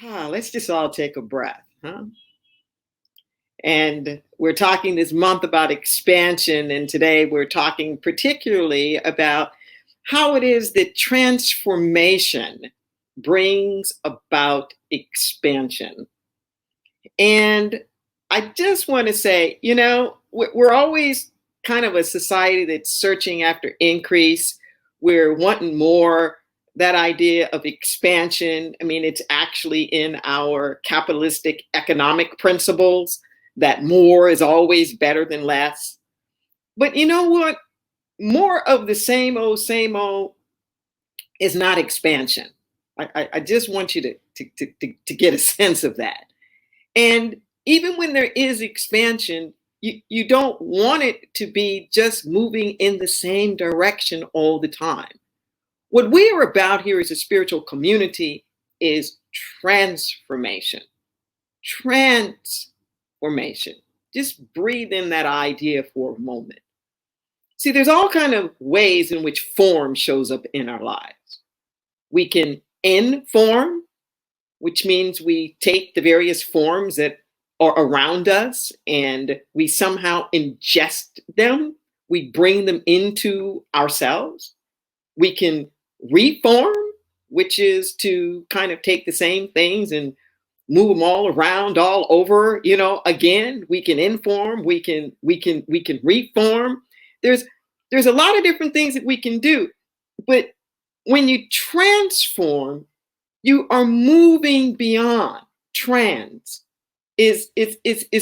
Let's just all take a breath, huh? And we're talking this month about expansion, and today we're talking particularly about how it is that transformation brings about expansion. And I just want to say, we're always kind of a society that's searching after increase. We're wanting more. That idea of expansion, I mean, it's actually in our capitalistic economic principles that more is always better than less. But you know what? More of the same old is not expansion. I just want you to get a sense of that. And even when there is expansion, you don't want it to be just moving in the same direction all the time. What we are about here as a spiritual community is transformation. Transformation. Just breathe in that idea for a moment. See, there's all kind of ways in which form shows up in our lives. We can inform, which means we take the various forms that are around us and we somehow ingest them. We bring them into ourselves. We can reform, which is to kind of take the same things and move them all around, all over, again. We can inform, we can reform. There's a lot of different things that we can do. But when you transform, you are moving beyond. Trans is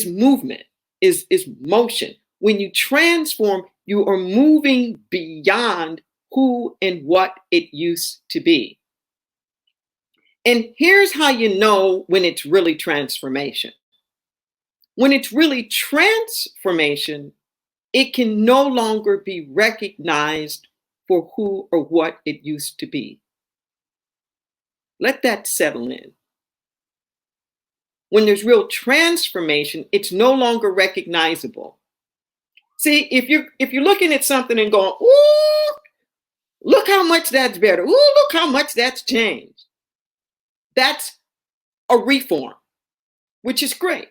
movement, is motion. When you transform, you are moving beyond who and what it used to be. And here's how you know when it's really transformation. When it's really transformation, it can no longer be recognized for who or what it used to be. Let that settle in. When there's real transformation, it's no longer recognizable. See, if you're looking at something and going, ooh, look how much that's better. Ooh, look how much that's changed. That's a reform, which is great.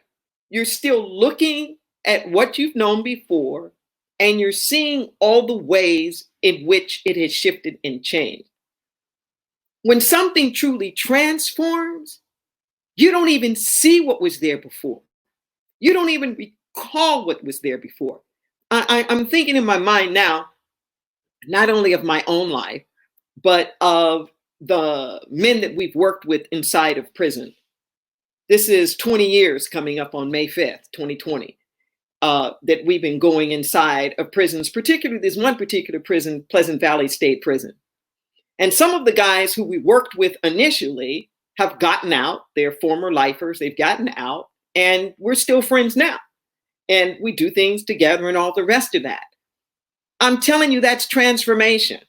You're still looking at what you've known before, and you're seeing all the ways in which it has shifted and changed. When something truly transforms, you don't even see what was there before. You don't even recall what was there before. I'm thinking in my mind now, not only of my own life, but of the men that we've worked with inside of prison. This is 20 years coming up on May 5th, 2020, that we've been going inside of prisons, particularly this one particular prison, Pleasant Valley State Prison. And some of the guys who we worked with initially have gotten out. They're former lifers. They've gotten out, and we're still friends now. And we do things together and all the rest of that. I'm telling you, that's transformation.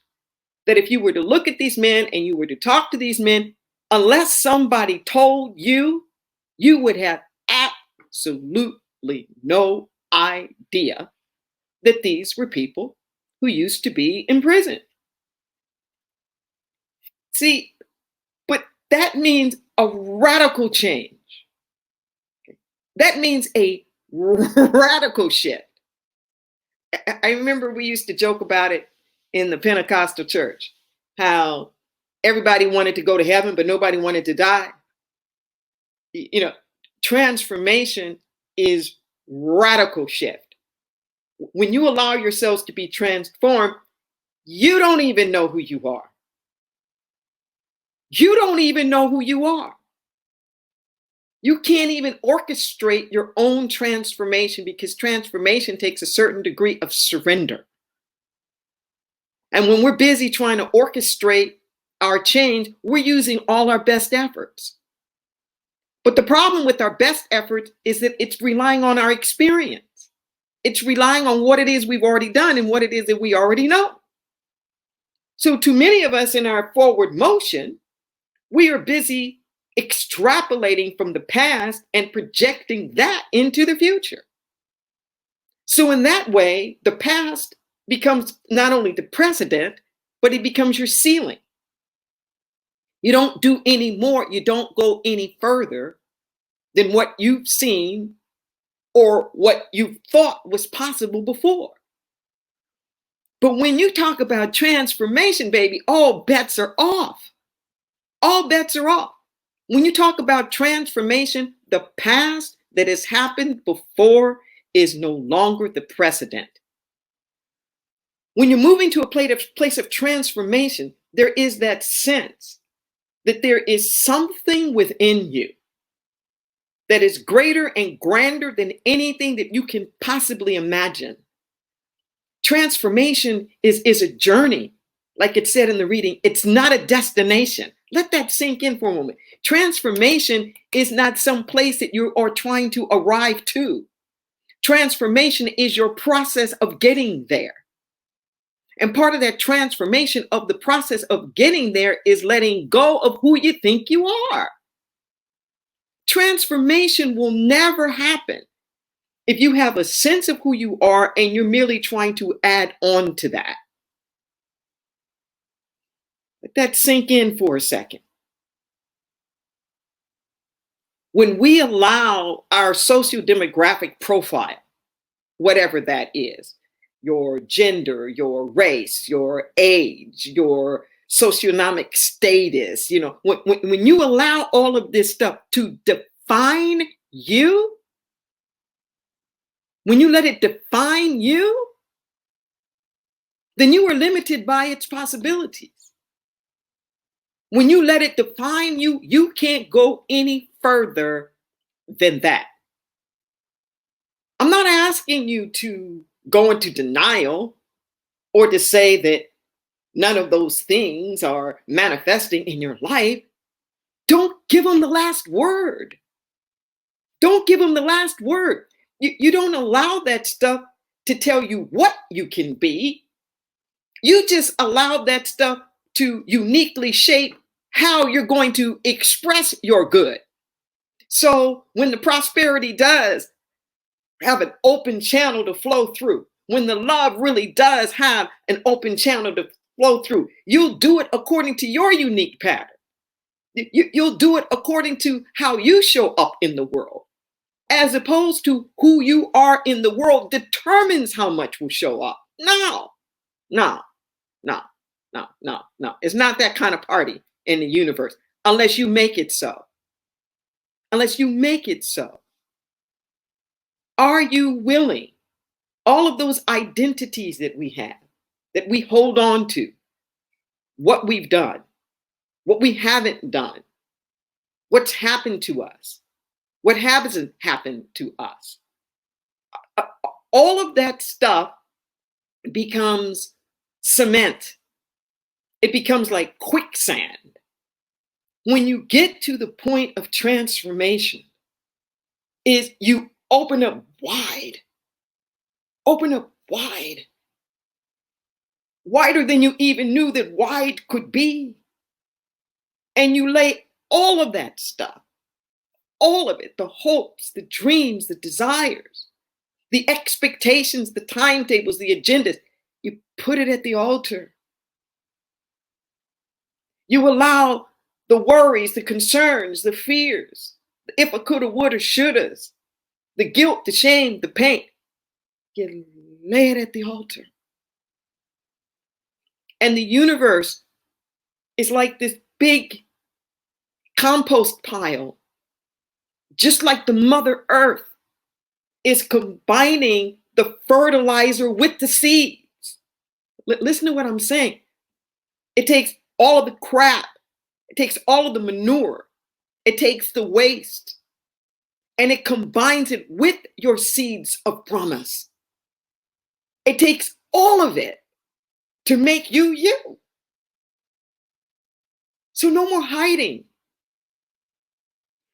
That if you were to look at these men and you were to talk to these men, unless somebody told you, you would have absolutely no idea that these were people who used to be in prison. See, but that means a radical change. That means a radical shift. I remember we used to joke about it in the Pentecostal church, how everybody wanted to go to heaven, but nobody wanted to die. Transformation is radical shift. When you allow yourselves to be transformed, you don't even know who you are. You don't even know who you are. You can't even orchestrate your own transformation because transformation takes a certain degree of surrender. And when we're busy trying to orchestrate our change, we're using all our best efforts. But the problem with our best efforts is that it's relying on our experience. It's relying on what it is we've already done and what it is that we already know. So too many of us in our forward motion, we are busy extrapolating from the past and projecting that into the future. So in that way, the past becomes not only the precedent, but it becomes your ceiling. You don't do any more. You don't go any further than what you've seen or what you thought was possible before. But when you talk about transformation, baby, all bets are off. All bets are off. When you talk about transformation, the past that has happened before is no longer the precedent. When you're moving to a place of transformation, there is that sense that there is something within you that is greater and grander than anything that you can possibly imagine. Transformation is a journey. Like it said in the reading, it's not a destination. Let that sink in for a moment. Transformation is not some place that you are trying to arrive to. Transformation is your process of getting there. And part of that transformation of the process of getting there is letting go of who you think you are. Transformation will never happen if you have a sense of who you are and you're merely trying to add on to that. Let that sink in for a second. When we allow our socio-demographic profile, whatever that is, your gender, your race, your age, your socioeconomic status, when you allow all of this stuff to define you, when you let it define you, then you are limited by its possibilities. When you let it define you, you can't go any further than that. I'm not asking you to go into denial or to say that none of those things are manifesting in your life. Don't give them the last word. Don't give them the last word. You don't allow that stuff to tell you what you can be. You just allow that stuff to uniquely shape how you're going to express your good. So when the prosperity does have an open channel to flow through, when the love really does have an open channel to flow through, you'll do it according to your unique pattern. You'll do it according to how you show up in the world, as opposed to who you are in the world determines how much will show up. No. It's not that kind of party in the universe unless you make it so. Unless you make it so. Are you willing? All of those identities that we have, that we hold on to, what we've done, what we haven't done, what's happened to us, what hasn't happened to us. All of that stuff becomes cement. It becomes like quicksand. When you get to the point of transformation, is you open up wide. Open up wide. Wider than you even knew that wide could be. And you lay all of that stuff, all of it, the hopes, the dreams, the desires, the expectations, the timetables, the agendas, you put it at the altar. You allow the worries, the concerns, the fears, the if I coulda, woulda, shouldas, the guilt, the shame, the pain. You lay it at the altar. And the universe is like this big compost pile, just like the Mother Earth is combining the fertilizer with the seeds. Listen to what I'm saying. It takes all of the crap. It takes all of the manure. It takes the waste. And it combines it with your seeds of promise. It takes all of it to make you you. So no more hiding.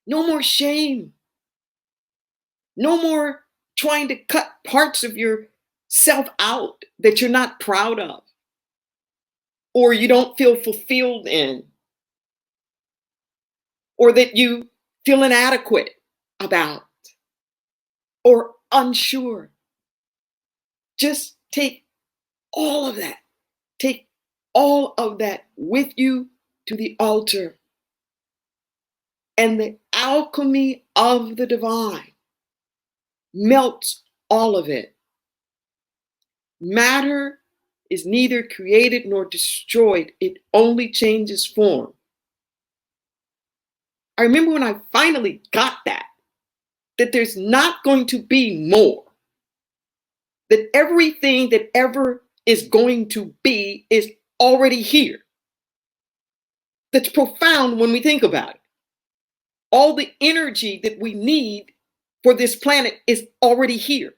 No more shame. No more trying to cut parts of yourself out that you're not proud of or you don't feel fulfilled in or that you feel inadequate about or unsure. Just take all of that. Take all of that with you to the altar And the alchemy of the divine melts all of it. Matter is neither created nor destroyed. It only changes form. I remember when I finally got that there's not going to be more. That everything that ever is going to be is already here. That's profound when we think about it. All the energy that we need for this planet is already here.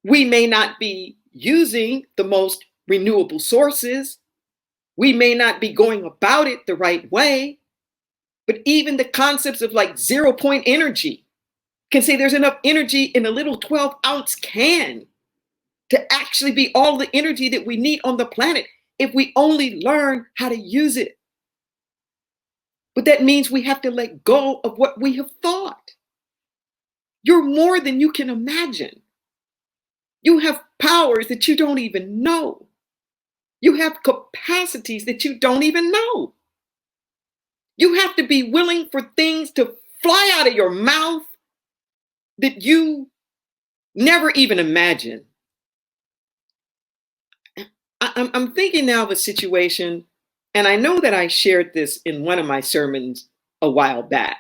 We may not be using the most renewable sources. We may not be going about it the right way. But even the concepts of like 0 point energy can say there's enough energy in a little 12-ounce can to actually be all the energy that we need on the planet if we only learn how to use it. But that means we have to let go of what we have thought. You're more than you can imagine. You have powers that you don't even know. You have capacities that you don't even know. You have to be willing for things to fly out of your mouth that you never even imagined. I'm thinking now of a situation, and I know that I shared this in one of my sermons a while back.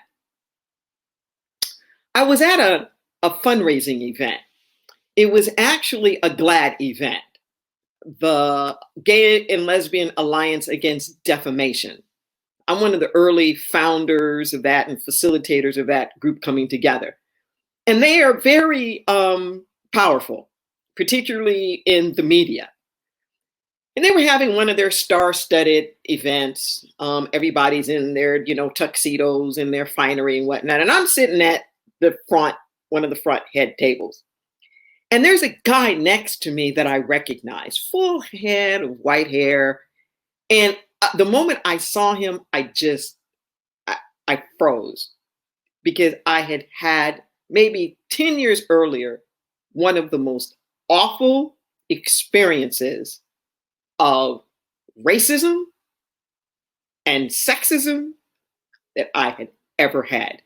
I was at a fundraising event. It was actually a GLAD event, the Gay and Lesbian Alliance Against Defamation. I'm one of the early founders of that and facilitators of that group coming together. And they are very powerful, particularly in the media. And they were having one of their star-studded events. Everybody's in their, tuxedos and their finery and whatnot. And I'm sitting at the front, one of the front head tables. And there's a guy next to me that I recognize, full head of white hair. And the moment I saw him, I froze, because I had maybe 10 years earlier, one of the most awful experiences of racism and sexism that I had ever had.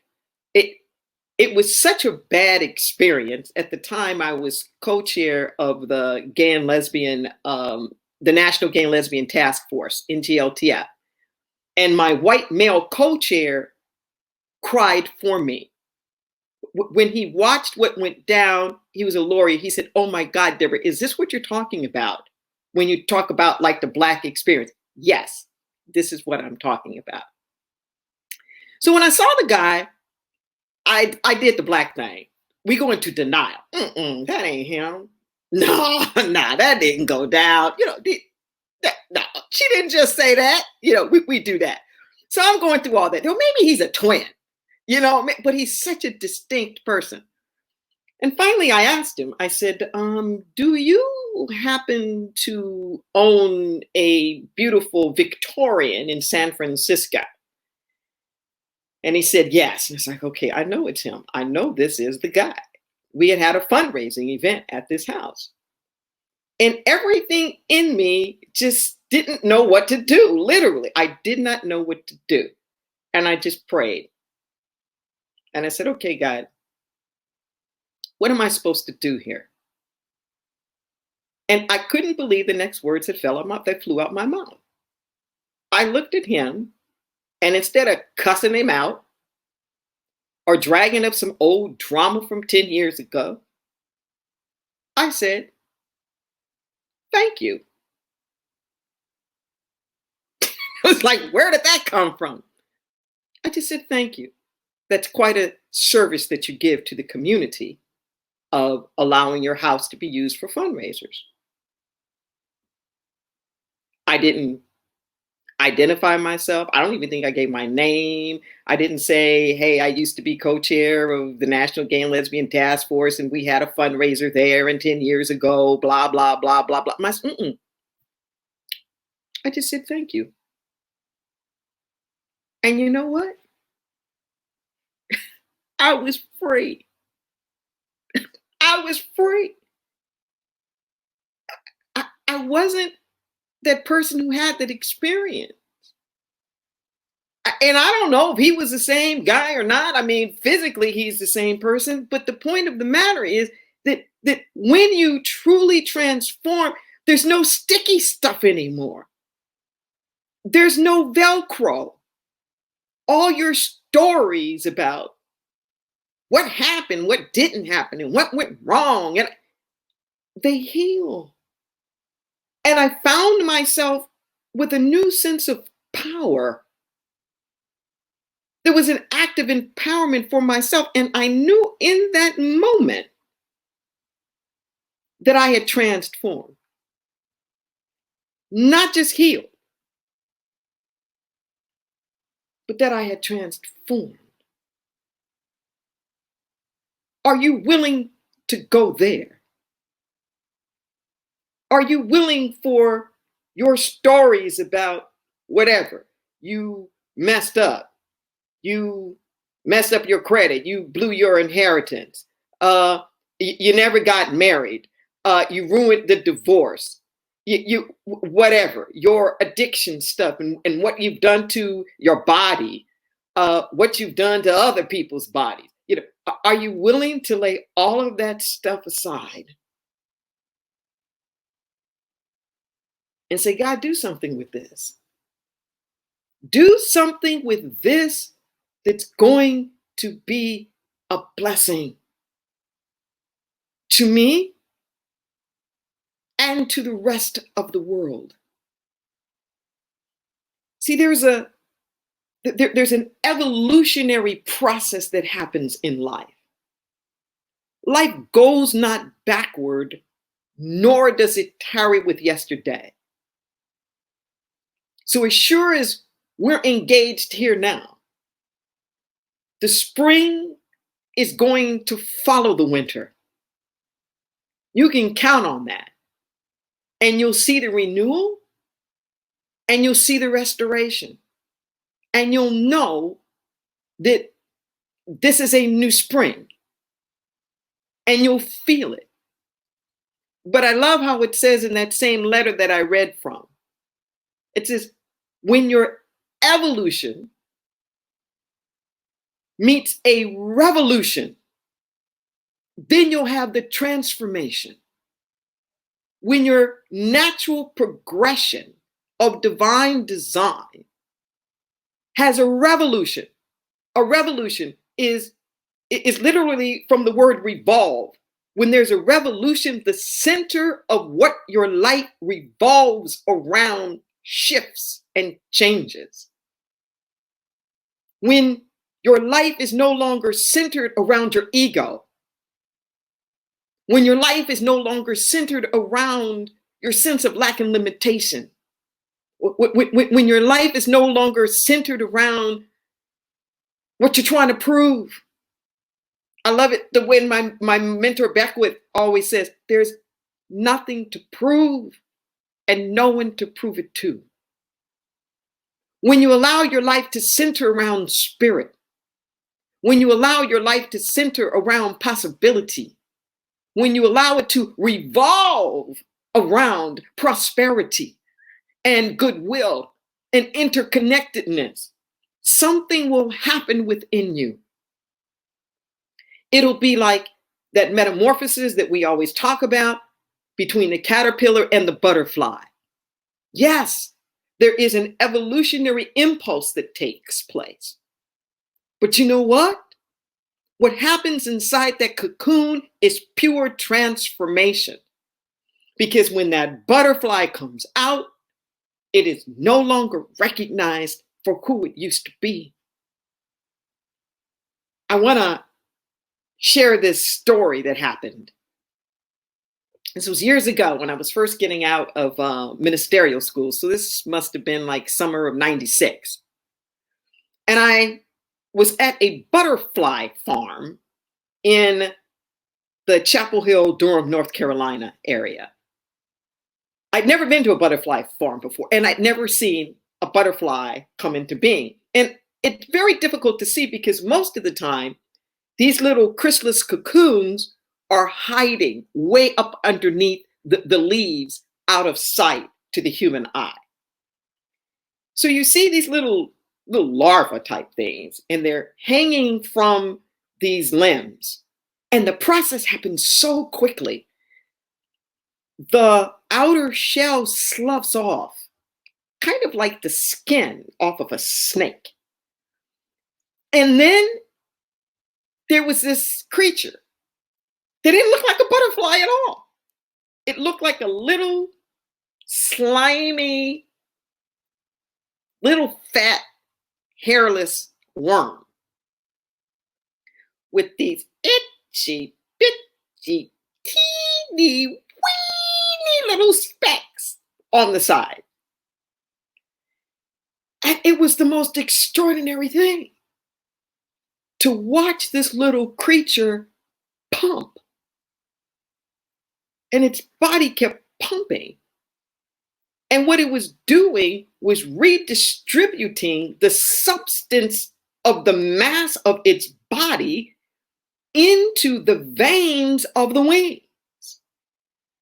It was such a bad experience. At the time, I was co-chair of the Gay and Lesbian, the National Gay and Lesbian Task Force, NGLTF. And my white male co-chair cried for me. When he watched what went down, he was a lawyer. He said, "Oh my God, Deborah, is this what you're talking about when you talk about like the Black experience?" Yes, this is what I'm talking about. So when I saw the guy, I did the Black thing. We go into denial. That ain't him. No, that didn't go down. No, she didn't just say that. We do that. So I'm going through all that. Maybe he's a twin, but he's such a distinct person. And finally, I asked him, I said, do you happen to own a beautiful Victorian in San Francisco? And he said, yes. And it's like, okay, I know it's him. I know this is the guy. We had a fundraising event at this house. And everything in me just didn't know what to do. Literally, I did not know what to do. And I just prayed. And I said, okay, God, what am I supposed to do here? And I couldn't believe the next words that flew out my mouth. I looked at him, and instead of cussing him out or dragging up some old drama from 10 years ago, I said, thank you. It was like, where did that come from? I just said, thank you. That's quite a service that you give to the community of allowing your house to be used for fundraisers. I didn't identify myself. I don't even think I gave my name. I didn't say, hey, I used to be co-chair of the National Gay and Lesbian Task Force, and we had a fundraiser there, and 10 years ago, blah, blah, blah, blah, blah. I just said, thank you. And you know what? I was free. I was free. I wasn't that person who had that experience. And I don't know if he was the same guy or not. I mean, physically, he's the same person. But the point of the matter is that when you truly transform, there's no sticky stuff anymore. There's no Velcro. All your stories about what happened, what didn't happen, and what went wrong, and they heal. And I found myself with a new sense of power. There was an act of empowerment for myself. And I knew in that moment that I had transformed, not just healed, but that I had transformed. Are you willing to go there? Are you willing for your stories about whatever? You messed up. You messed up your credit. You blew your inheritance. You never got married. You ruined the divorce. You whatever, your addiction stuff and what you've done to your body, what you've done to other people's bodies. Are you willing to lay all of that stuff aside and say, God, do something with this? Do something with this that's going to be a blessing to me and to the rest of the world. See, there's an evolutionary process that happens in life. Life goes not backward, nor does it tarry with yesterday. So as sure as we're engaged here now, the spring is going to follow the winter. You can count on that. And you'll see the renewal, and you'll see the restoration. And you'll know that this is a new spring. And you'll feel it. But I love how it says in that same letter that I read from. It says, when your evolution meets a revolution, then you'll have the transformation. When your natural progression of divine design has a revolution is literally from the word revolve. When there's a revolution, the center of what your life revolves around shifts and changes. When your life is no longer centered around your ego, when your life is no longer centered around your sense of lack and limitation, when your life is no longer centered around what you're trying to prove. I love it the way my mentor Beckwith always says, there's nothing to prove and no one to prove it to. When you allow your life to center around spirit, when you allow your life to center around possibility, when you allow it to revolve around prosperity and goodwill and interconnectedness, something will happen within you. It'll be like that metamorphosis that we always talk about between the caterpillar and the butterfly. Yes, there is an evolutionary impulse that takes place. But you know what? What happens inside that cocoon is pure transformation. Because when that butterfly comes out, it is no longer recognized for who it used to be. I want to share this story that happened. This was years ago when I was first getting out of ministerial school. So this must have been like summer of '96. And I was at a butterfly farm in the Chapel Hill, Durham, North Carolina area. I'd never been to a butterfly farm before, and I'd never seen a butterfly come into being. And it's very difficult to see because most of the time, these little chrysalis cocoons are hiding way up underneath the leaves out of sight to the human eye. So you see these little little larva type things, and they're hanging from these limbs. And the process happens so quickly. The outer shell sloughs off, kind of like the skin off of a snake. And then there was this creature that didn't look like a butterfly at all. It looked like a little slimy, little fat, hairless worm with these itchy, bitchy, teeny, weeny little specks on the side. And it was the most extraordinary thing to watch this little creature pump. And its body kept pumping. And what it was doing was redistributing the substance of the mass of its body into the veins of the wings.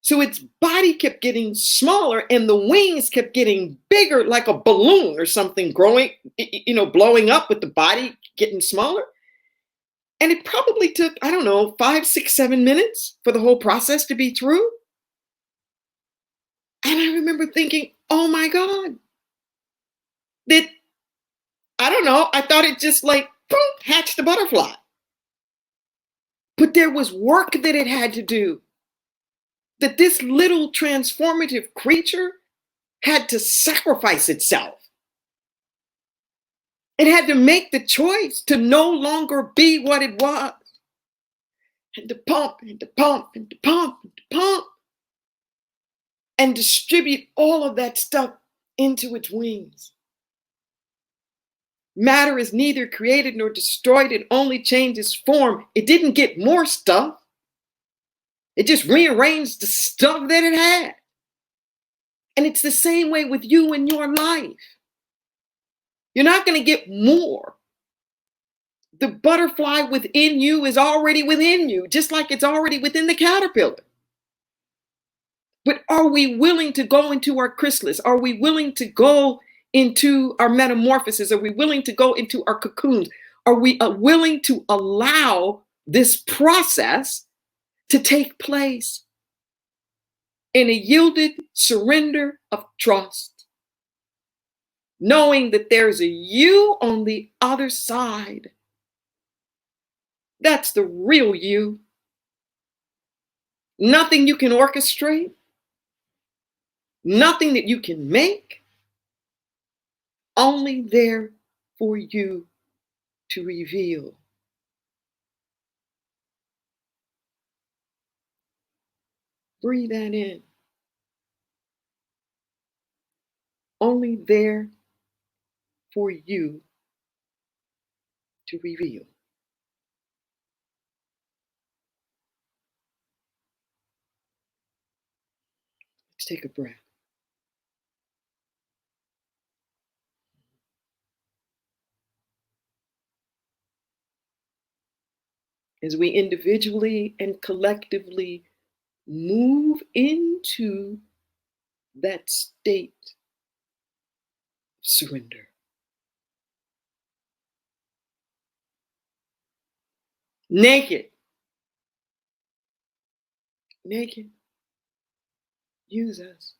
So its body kept getting smaller and the wings kept getting bigger, like a balloon or something growing, blowing up with the body getting smaller. And it probably took, 5, 6, 7 minutes for the whole process to be through. And I remember thinking, oh my God, I thought it just like, boom, hatched a butterfly. But there was work that it had to do, that this little transformative creature had to sacrifice itself. It had to make the choice to no longer be what it was. And to pump, and to pump, and to pump, and to pump. And distribute all of that stuff into its wings. Matter is neither created nor destroyed. It only changes form. It didn't get more stuff. It just rearranged the stuff that it had. And it's the same way with you and your life. You're not going to get more. The butterfly within you is already within you, just like it's already within the caterpillar. But are we willing to go into our chrysalis? Are we willing to go into our metamorphosis? Are we willing to go into our cocoons? Are we willing to allow this process to take place in a yielded surrender of trust, knowing that there's a you on the other side? That's the real you. Nothing you can orchestrate. Nothing that you can make, only there for you to reveal. Breathe that in. Only there for you to reveal. Let's take a breath. As we individually and collectively move into that state of surrender. Naked. Use us.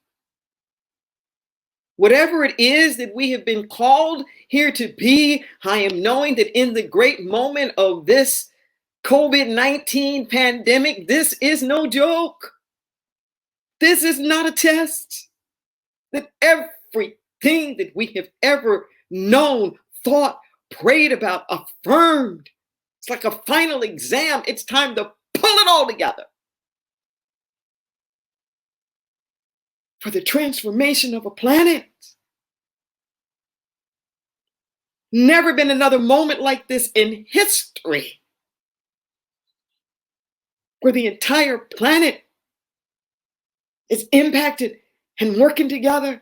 Whatever it is that we have been called here to be, I am knowing that in the great moment of this COVID-19 pandemic, this is no joke. This is not a test. That everything that we have ever known, thought, prayed about, affirmed, it's like a final exam. It's time to pull it all together for the transformation of a planet. Never been another moment like this in history, where the entire planet is impacted and working together.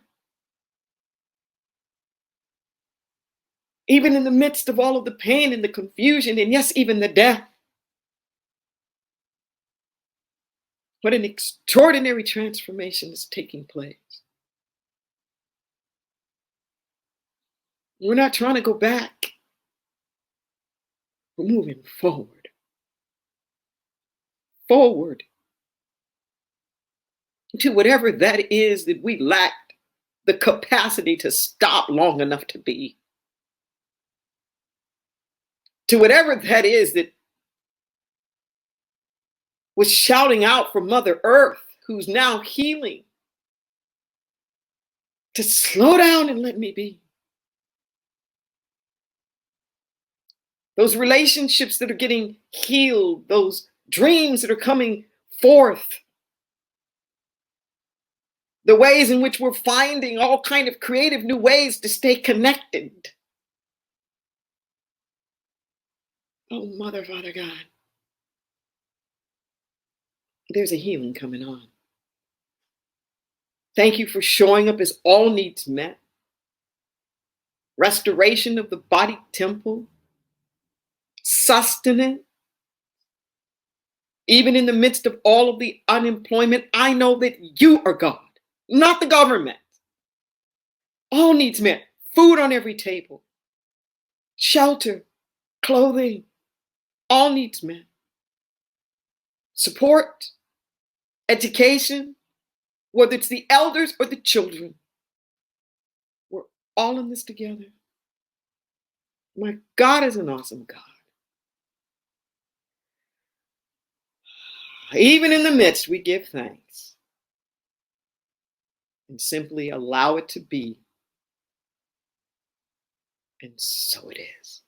Even in the midst of all of the pain and the confusion, and yes, even the death. What an extraordinary transformation is taking place. We're not trying to go back. We're moving forward. Forward to whatever that is that we lacked the capacity to stop long enough to be. To whatever that is that was shouting out for Mother Earth, who's now healing, to slow down and let me be. Those relationships that are getting healed, those dreams that are coming forth, the ways in which we're finding all kind of creative new ways to stay connected. Oh, Mother, Father God, there's a healing coming on. Thank you for showing up as all needs met. Restoration of the body temple, sustenance. Even in the midst of all of the unemployment, I know that you are God, not the government. All needs met. Food on every table, shelter, clothing, all needs met. Support, education, whether it's the elders or the children. We're all in this together. My God is an awesome God. Even in the midst, we give thanks and simply allow it to be. And so it is.